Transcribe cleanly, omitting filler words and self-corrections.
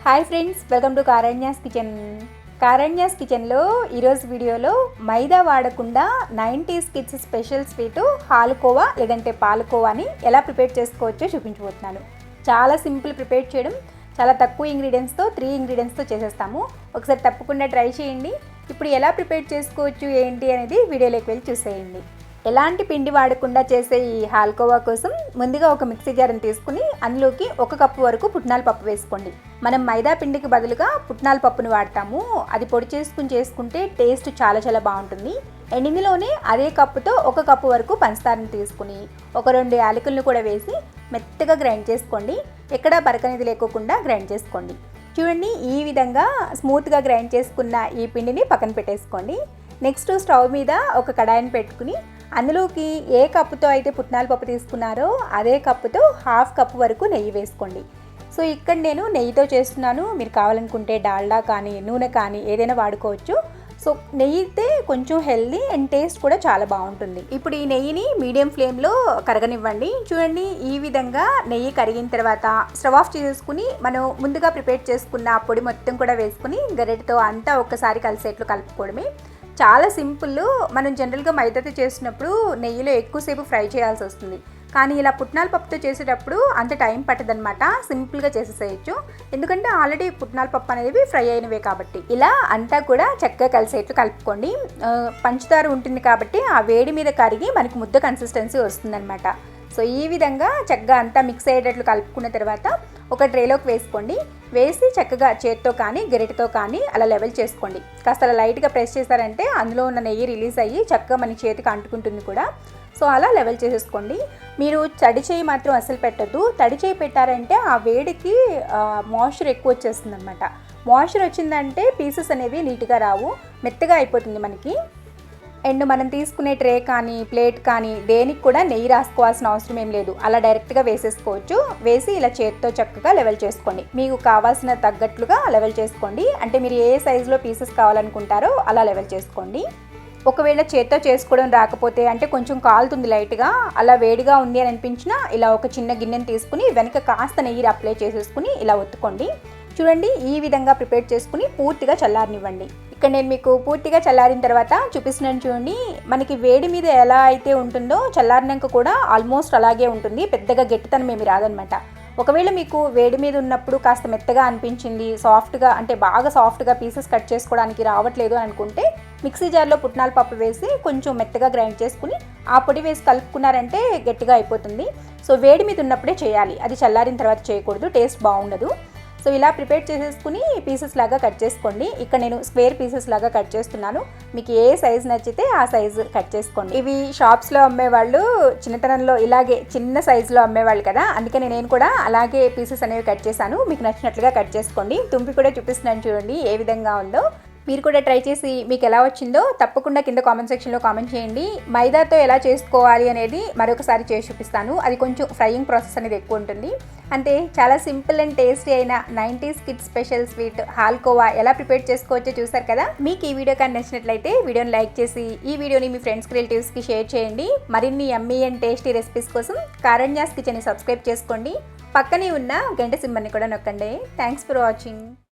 Hi friends, welcome to Karanya's kitchen. Karanya's కిచెన్లో ఈరోజు వీడియోలో మైదా వాడకుండా 90's కిడ్స్ స్పెషల్ స్వీట్ హాల్కోవా లేదంటే పాలకోవాని ఎలా ప్రిపేర్ చేసుకోవచ్చో చూపించబోతున్నాను. చాలా సింపుల్ ప్రిపేర్ చేయడం, చాలా తక్కువ ఇంగ్రీడియంట్స్తో 3 ఇంగ్రీడియంట్స్తో చేసేస్తాము. ఒకసారి తప్పకుండా ట్రై చేయండి. ఇప్పుడు ఎలా ప్రిపేర్ చేసుకోవచ్చు ఏంటి అనేది వీడియోలోకి వెళ్ళి చూసేయండి. ఎలాంటి పిండి వాడకుండా చేసే ఈ హాల్కోవా కోసం ముందుగా ఒక మిక్సీ జార్ని తీసుకుని అందులోకి 1 కప్పు వరకు పుట్నాల పప్పు వేసుకోండి. మనం మైదా పిండికి బదులుగా పుట్నాల పప్పుని వాడతాము. అది పొడి చేసుకుంటే టేస్ట్ చాలా బాగుంటుంది. అండ్ ఇందులోనే అదే కప్పుతో 1 కప్పు వరకు పంచదారని తీసుకుని ఒక 2 యాలకులను కూడా వేసి మెత్తగా గ్రైండ్ చేసుకోండి. ఎక్కడా బరకనేది లేకోకుండా గ్రైండ్ చేసుకోండి. చూడండి, ఈ విధంగా స్మూత్గా గ్రైండ్ చేసుకున్న ఈ పిండిని పక్కన పెట్టేసుకోండి. నెక్స్ట్ స్టవ్ మీద ఒక కడాయిని పెట్టుకుని అందులోకి ఏ కప్పుతో అయితే పుట్నాల పప్పు తీసుకున్నారో అదే కప్పుతో 1/2 కప్పు వరకు నెయ్యి వేసుకోండి. సో ఇక్కడ నేను నెయ్యితో చేస్తున్నాను. మీరు కావాలనుకుంటే డాల్డా కానీ నూనె కానీ ఏదైనా వాడుకోవచ్చు. సో నెయ్యి అయితే కొంచెం హెల్దీ అండ్ టేస్ట్ కూడా చాలా బాగుంటుంది. ఇప్పుడు ఈ నెయ్యిని మీడియం ఫ్లేమ్లో కరగనివ్వండి. చూడండి, ఈ విధంగా నెయ్యి కరిగిన తర్వాత స్టవ్ ఆఫ్ చేసుకుని మనం ముందుగా ప్రిపేర్ చేసుకున్న పొడి మొత్తం కూడా వేసుకుని గరిటెతో అంతా ఒక్కసారి కలిసేట్లు కలుపుకోవడమే. చాలా సింపుల్. మనం జనరల్గా మైదాతో చేసినప్పుడు నెయ్యిలో ఎక్కువసేపు ఫ్రై చేయాల్సి వస్తుంది. కానీ ఇలా పుట్నాల పప్పుతో చేసేటప్పుడు అంత టైం పట్టదనమాట. సింపుల్గా చేసేసేయచ్చు. ఎందుకంటే ఆల్రెడీ పుట్నాల పప్పు అనేవి ఫ్రై అయినవే కాబట్టి. ఇలా అంతా కూడా చక్కగా కలిసేట్లు కలుపుకోండి. పంచదార ఉంటుంది కాబట్టి ఆ వేడి మీద కరిగి మనకి ముద్ద కన్సిస్టెన్సీ వస్తుందన్నమాట. సో ఈ విధంగా చక్కగా అంతా మిక్స్ అయ్యేటట్లు కలుపుకున్న తర్వాత ఒక ట్రేలోకి వేసుకోండి. వేసి చక్కగా చేత్తో కానీ గరిటెతో కానీ అలా లెవెల్ చేసుకోండి. కాస్త అలా లైట్గా ప్రెస్ చేశారంటే అందులో ఉన్న నెయ్యి రిలీజ్ అయ్యి చక్కగా మన చేతికి అంటుకుంటుంది కూడా. సో అలా లెవెల్ చేసేసుకోండి. మీరు తడి చేయి మాత్రం అసలు పెట్టద్దు. తడి చేయి పెట్టారంటే ఆ వేడికి మాయిశ్చర్ ఎక్కువ వచ్చేస్తుంది అనమాట. మాయిశ్చర్ వచ్చిందంటే పీసెస్ అనేవి నీట్గా రావు, మెత్తగా అయిపోతుంది మనకి. అండ్ మనం తీసుకునే ట్రే కానీ ప్లేట్ కానీ దేనికి కూడా నెయ్యి రాసుకోవాల్సిన అవసరం ఏం లేదు. అలా డైరెక్ట్గా వేసేసుకోవచ్చు. వేసి ఇలా చేతితో చక్కగా లెవెల్ చేసుకోండి. మీకు కావాల్సిన తగ్గట్లుగా లెవెల్ చేసుకోండి. అంటే మీరు ఏ సైజులో పీసెస్ కావాలనుకుంటారో అలా లెవెల్ చేసుకోండి. ఒకవేళ చేత్తో చేసుకోవడం రాకపోతే, అంటే కొంచెం కాలుతుంది లైట్గా, అలా వేడిగా ఉంది అని అనిపించినా ఇలా ఒక చిన్న గిన్నెని తీసుకుని వెనక కాస్త నెయ్యి అప్లై చేసేసుకుని ఇలా ఒత్తుకోండి. చూడండి, ఈ విధంగా ప్రిపేర్ చేసుకుని పూర్తిగా చల్లారనివ్వండి. ఇక్కడ నేను మీకు పూర్తిగా చల్లారిన తర్వాత చూపిస్తున్నాను. చూడండి, మనకి వేడి మీద ఎలా అయితే ఉంటుందో చల్లారినాక కూడా ఆల్మోస్ట్ అలాగే ఉంటుంది. పెద్దగా గట్టితనం ఏమి రాదనమాట. ఒకవేళ మీకు వేడి మీద ఉన్నప్పుడు కాస్త మెత్తగా అనిపించింది, సాఫ్ట్గా అంటే బాగా సాఫ్ట్గా పీసెస్ కట్ చేసుకోవడానికి రావట్లేదు అనుకుంటే మిక్సీ జార్లో పుట్నాల పప్పు వేసి కొంచెం మెత్తగా గ్రైండ్ చేసుకుని ఆ పొడి వేసి కలుపుకున్నారంటే గట్టిగా అయిపోతుంది. సో వేడి మీద ఉన్నప్పుడే చేయాలి, అది చల్లారిన తర్వాత చేయకూడదు, టేస్ట్ బాగుండదు. సో ఇలా ప్రిపేర్ చేసేసుకుని పీసెస్ లాగా కట్ చేసుకోండి. ఇక్కడ నేను స్క్వేర్ పీసెస్ లాగా కట్ చేస్తున్నాను. మీకు ఏ సైజు నచ్చితే ఆ సైజు కట్ చేసుకోండి. ఇవి షాప్స్లో అమ్మేవాళ్ళు చిన్నతనంలో ఇలాగే చిన్న సైజులో అమ్మేవాళ్ళు కదా, అందుకని నేను కూడా అలాగే పీసెస్ అనేవి కట్ చేశాను. మీకు నచ్చినట్లుగా కట్ చేసుకోండి. తుంపి కూడా చూపిస్తున్నాను, చూడండి ఏ విధంగా ఉందో. మీరు కూడా ట్రై చేసి మీకు ఎలా వచ్చిందో తప్పకుండా కింద కామెంట్ సెక్షన్లో కామెంట్ చేయండి. మైదాతో ఎలా చేసుకోవాలి అనేది మరొకసారి చేసి చూపిస్తాను. అది కొంచెం ఫ్రైయింగ్ ప్రాసెస్ అనేది ఎక్కువ ఉంటుంది. అంతే, చాలా సింపుల్ అండ్ టేస్టీ అయిన 90's కిడ్స్ స్పెషల్ స్వీట్ హాల్కోవా ఎలా ప్రిపేర్ చేసుకోవచ్చో చూసారు కదా. మీకు ఈ వీడియో కానీ నచ్చినట్లయితే వీడియోని లైక్ చేసి ఈ వీడియోని మీ ఫ్రెండ్స్కి రిలేటివ్స్కి షేర్ చేయండి. మరిన్ని యమ్మీ అండ్ టేస్టీ రెసిపీస్ కోసం కారణ్యాస్ కిచెన్ని సబ్స్క్రైబ్ చేసుకోండి. పక్కనే ఉన్న గంట సింబల్ని కూడా నొక్కండి. Thanks for watching.